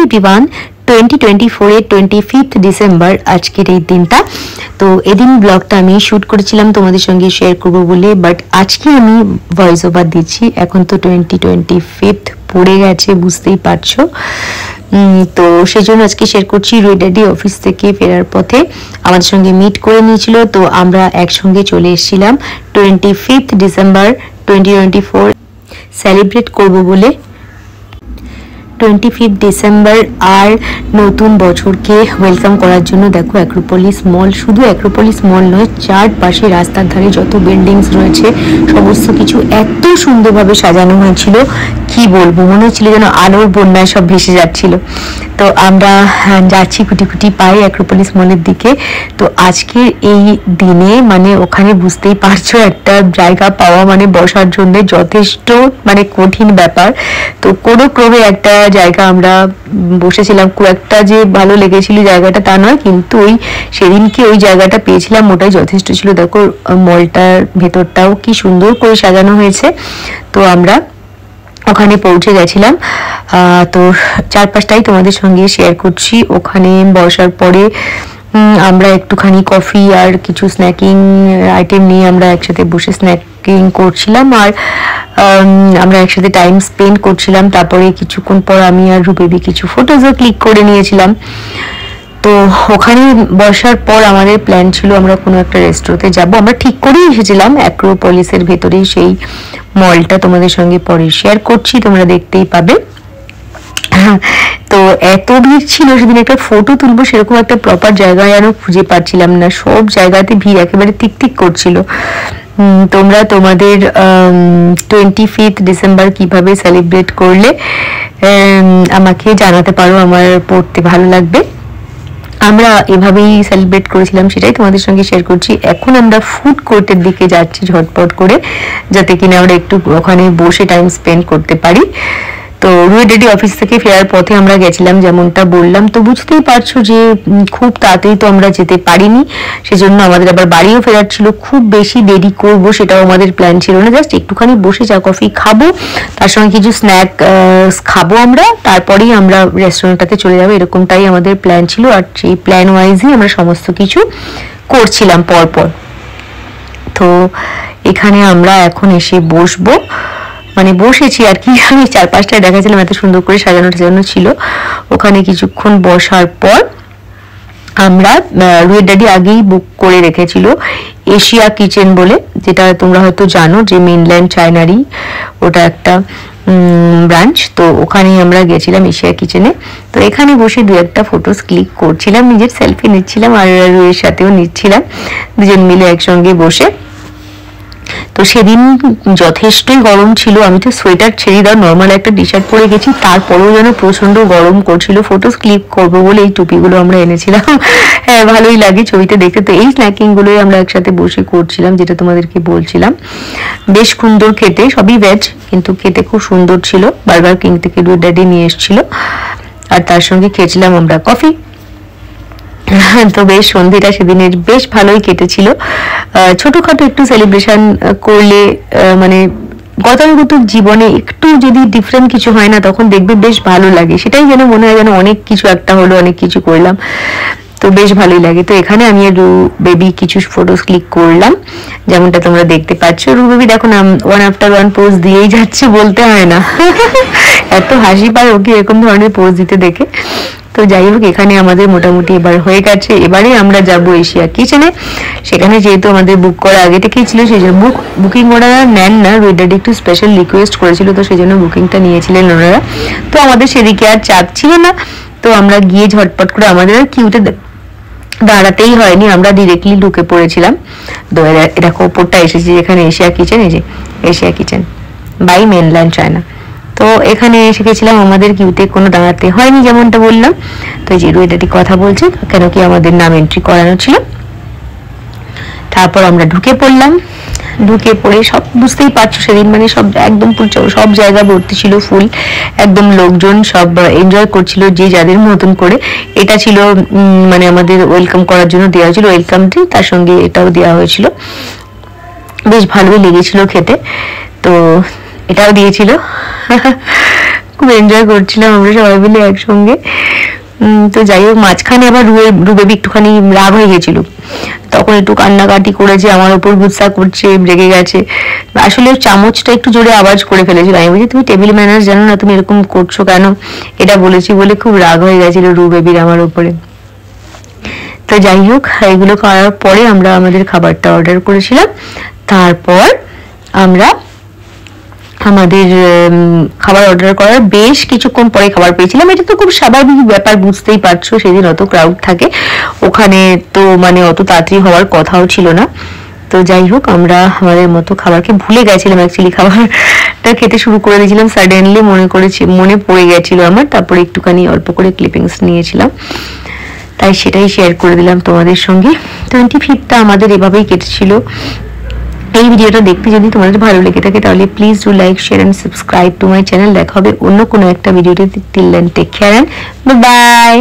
Everyone, 2024 এর 25th December আজকের এই দিনটা। তো এদিন ব্লগটা আমি শুট করেছিলাম তোমাদের সঙ্গে শেয়ার করব বলে, বাট আজকে আমি ভয়েস ওভার দিচ্ছি। এখন তো 2025 পড়ে গেছে, বুঝতেই পারছো। তো সেই জন্য আজকে শেয়ার করছি। রুই ড্যাডি অফিস থেকে ফেরার পথে আমাদের সঙ্গে মিট করে নিয়েছিল, তো আমরা একসঙ্গে চলে এসেছিলাম 25th ডিসেম্বর 2024 সেলিব্রেট করব বলে। 25 ডিসেম্বর আর নতুন বছরকে ওয়েলকাম করার জন্য দেখো অ্যাক্রোপলিস মল, শুধু অ্যাক্রোপলিস মল নয়, চারপাশে রাস্তার ধারে যত বিল্ডিংস রয়েছে সমস্ত কিছু এত সুন্দরভাবে সাজানো হয়েছিল, কি বলবো, মনে হচ্ছিল যেন আলোর বন্যায় সব ভেসে যাচ্ছিল। তো আমরা যাচ্ছি কুটি কুটি পাই অ্যাক্রোপলিস মলের দিকে। তো আজকের এই দিনে মানে ওখানে বুঝতেই পারছো একটা জায়গা পাওয়া মানে বসার জন্য যথেষ্ট মানে কঠিন ব্যাপার। তো কোনো ক্রমে একটা জায়গা আমরা বসেছিলাম, খুব একটা যে ভালো লেগেছিল জায়গাটা তা নয়, কিন্তু ওই সেদিনকে ওই জায়গাটা পেয়েছিলাম ওটাই যথেষ্ট ছিল। দেখো মলটার ভেতরটাও কি সুন্দর করে সাজানো হয়েছে। তো আমরা ওখানে পৌঁছে গেছিলাম। তো চারপাশটাই তোমাদের সঙ্গে শেয়ার করছি। ওখানে বসার পরে আমরা একটুখানি কফি আর কিছু স্ন্যাকিং আইটেম নিয়ে আমরা একসাথে বসে স্ন্যাকিং করছিলাম, আর আমরা একসাথে টাইম স্পেন্ড করছিলাম। তারপরে কিছুক্ষণ পর আমি আর রূপেবি কিছু ফটোজও ক্লিক করে নিয়েছিলাম। তো ওখানে বসার পর আমাদের প্ল্যান ছিল আমরা কোনো একটা রেস্টুরেন্টে যাব। আমরা ঠিক করেই এসেছিলাম অ্যাক্রোপলিসের ভেতরেই সেই মলটা, তোমাদের সঙ্গে পরে শেয়ার করছি, তোমরা দেখতেই পাবে। তো এত ভিড় ছিল সেদিন, একটা ফটো তুলবো সেরকম একটা প্রপার জায়গায় আরো খুঁজে পাচ্ছিলাম না, সব জায়গাতে ভিড় একেবারে টিক টিক করছিল। তোমরা তোমাদের 25 ডিসেম্বর কিভাবে সেলিব্রেট করলে আমাকে জানাতে পারো, আমার পড়তে ভালো লাগবে। আমরা এভাবেই সেলিব্রেট করেছিলাম, সেটাই তোমাদের সঙ্গে শেয়ার করছি। এখন আমরা ফুড কোর্টের দিকে যাচ্ছি ঝটপট করে, যাতে কিনা আমরা একটু ওখানে বসে টাইম স্পেন্ড করতে পারি। তো রুই ড্যাডি অফিস থেকে ফেরার পথে আমরা গেছিলাম, যেমনটা বললাম। তো বুঝতেই পারছো যে খুব তাড়াতাড়ি তো আমরা যেতে পারিনি, সেজন্য আমাদের আবার বাড়িও ফেরার ছিল। খুব বেশি দেরি করব সেটাও আমাদের প্ল্যান ছিল না, জাস্ট একটুখানি বসে চা কফি খাবো, তার সঙ্গে কিছু স্ন্যাক খাবো আমরা, তারপরেই আমরা রেস্টুরেন্টটাতে চলে যাবো, এরকমটাই আমাদের প্ল্যান ছিল। আর সেই প্ল্যান ওয়াইজই আমরা সমস্ত কিছু করছিলাম পরপর। তো এখানে আমরা এখন এসে বসবো, মানে বসেছি আর কি। আমি চারপাশটায় দেখাছিলাম, এত সুন্দর করে সাজানো টাজানো ছিল। ওখানে কিছুক্ষণ বসার পর আমরা রুই ড্যাডি আগেই বুক করে রেখেছিল এশিয়া কিচেন বলে, যেটা তোমরা হয়তো জানো যে মেনল্যান্ড চায়নারই ওটা একটা ব্রাঞ্চ। তো ওখানেই আমরা গেছিলাম এশিয়া কিচেনে। তো এখানে বসে দু একটা ফটোস ক্লিক করছিলাম, নিজের সেলফি নিচ্ছিলাম আর রুইয়ের সাথেও নিচ্ছিলাম, দুজন মিলে একসঙ্গে বসে। তো সেদিন যথেষ্টই গরম ছিল, আমি তো সোয়েটার ছেড়ে দাও নর্মাল একটা টি শার্ট পরে গেছি, তারপরেও যেন প্রচন্ড গরম করছিল। ফটোস ক্লিক করবো বলে এই টুপিগুলো আমরা এনেছিলাম, হ্যাঁ ভালোই লাগে ছবিতে দেখতে। তো এই স্ন্যাকিং গুলোই আমরা একসাথে বসে করছিলাম, যেটা তোমাদেরকে বলছিলাম। বেশ সুন্দর খেতে, সবই ভেজ কিন্তু খেতে খুব সুন্দর ছিল। বার্গার কিং থেকে রুই ড্যাডি নিয়ে এসেছিল, আর তার সঙ্গে খেয়েছিলাম আমরা কফি। তো বেশ সন্ধ্যেটা সেদিনের বেশ ভালোই কেটেছিল। ছোটখাটো একটু সেলিব্রেশন করলে মানে গতানুগতিক জীবনে একটু যদি ডিফারেন্ট কিছু হয় না, তখন দেখবে বেশ ভালো লাগে। সেটাই যেন মনে হয় যেন অনেক কিছু একটা হলো, অনেক কিছু করলাম, তো বেশ ভালোই লাগে। তো এখানে আমি আর বেবি কিছু ফটোস ক্লিক করলাম, যেমনটা তোমরা দেখতে পাচ্ছ। বেবি দেখো না ওয়ান আফটার ওয়ান পোজ দিয়েই যাচ্ছে, বলতে হয় না। এত হাসি পায় ওকে এরকম ধরনের পোজ দিতে দেখে। তো যাই হোক, এখানে আমাদের মোটামুটি এবার হয়ে গেছে। এবারে আমরা যাব এশিয়া কিচেনে। সেখানে যেহেতু আমাদের বুক করা আগে থেকেই ছিল, সেই জন্য বুকিং ওনারা নেন না, রুই ড্যাডি একটু স্পেশাল রিকোয়েস্ট করেছিল, তো সেই জন্য বুকিংটা নিয়েছিলেন ওনারা। তো আমাদের সেদিকে আর চাপ ছিল না। তো আমরা গিয়ে ঝটপট করে, আমাদের আর কিউতে দাঁড়াতেই হয়নি, আমরা ডিরেক্টলি ঢুকে পড়েছিলাম। তো দেখো ওপরটা এসেছি যেখানে এশিয়া কিচেন, এই যে Asia Kitchen by Mainland China. তো এখানে এসে গেছিলাম, আমাদের কিউতে কোনো দাঁড়াতে হয়নি, যেমনটা বললাম। তো এই যে রুই ড্যাডি কথা বলছে, কেন কি আমাদের নাম এন্ট্রি করানো ছিল। তারপর আমরা ঢুকে পড়লাম। ঢুকে পড়ে সব বুঝতেই পারছো সেদিন মানে সব একদম সব জায়গা ভর্তি ছিল, ফুল একদম লোকজন, সব এনজয় করছিল যে যাদের মতন করে। এটা ছিল মানে আমাদের ওয়েলকাম করার জন্য দেওয়া হয়েছিল ওয়েলকাম ড্রিঙ্ক, তার সঙ্গে এটাও দেওয়া হয়েছিল। বেশ ভালোই লেগেছিল খেতে। তো এটাও দিয়েছিল। খুব এনজয় করছিলাম আমরা সবাই মিলে একসঙ্গে। তো যাই হোক, মাঝখানে আবার রুবেবি একটুখানি রাগ হয়ে গেছিল, তখন একটু কান্নাকাটি করেছে, আমার ওপর গুচ্ছা করছে, রেগে গেছে। আসলে চামচটা একটু জোরে আওয়াজ করে ফেলেছিল। আমি বলছি তুমি টেবিল ম্যানার্স জানো না, তুমি এরকম করছো কেন, এটা বলেছি বলে খুব রাগ হয়ে গেছিল রুবেবির আমার ওপরে। তো যাই হোক, এগুলো করার পরে আমরা আমাদের খাবারটা অর্ডার করেছিলাম। তারপর আমরা আমাদের খাবার অর্ডার করার বেশ কিছুক্ষণ পরে খাবার পেয়েছিলাম। এটা তো খুব স্বাভাবিক ব্যাপার, বুঝতেই পারছো সেদিন অত ক্রাউড থাকে ওখানে, তো মানে অত তাড়াতাড়ি হওয়ার কথাও ছিল না। তো যাই হোক, আমরা আমাদের মতো খাবারকে ভুলে গেছিলাম, অ্যাকচুয়ালি খাবারটা খেতে শুরু করে দিয়েছিলাম, সাডেনলি মনে পড়ে গেছিল আমার, তারপরে একটুখানি অল্প করে ক্লিপিংস নিয়েছিলাম, তাই সেটাই শেয়ার করে দিলাম তোমাদের সঙ্গে। 25টা আমাদের এভাবেই কেটেছিল। এই ভিডিওটা দেখতে যদি তোমাদের ভালো লেগে থাকে তাহলে please do like, share and subscribe to my channel. দেখা হবে অন্য কোনো একটা ভিডিওতে। Till then take care and bye by.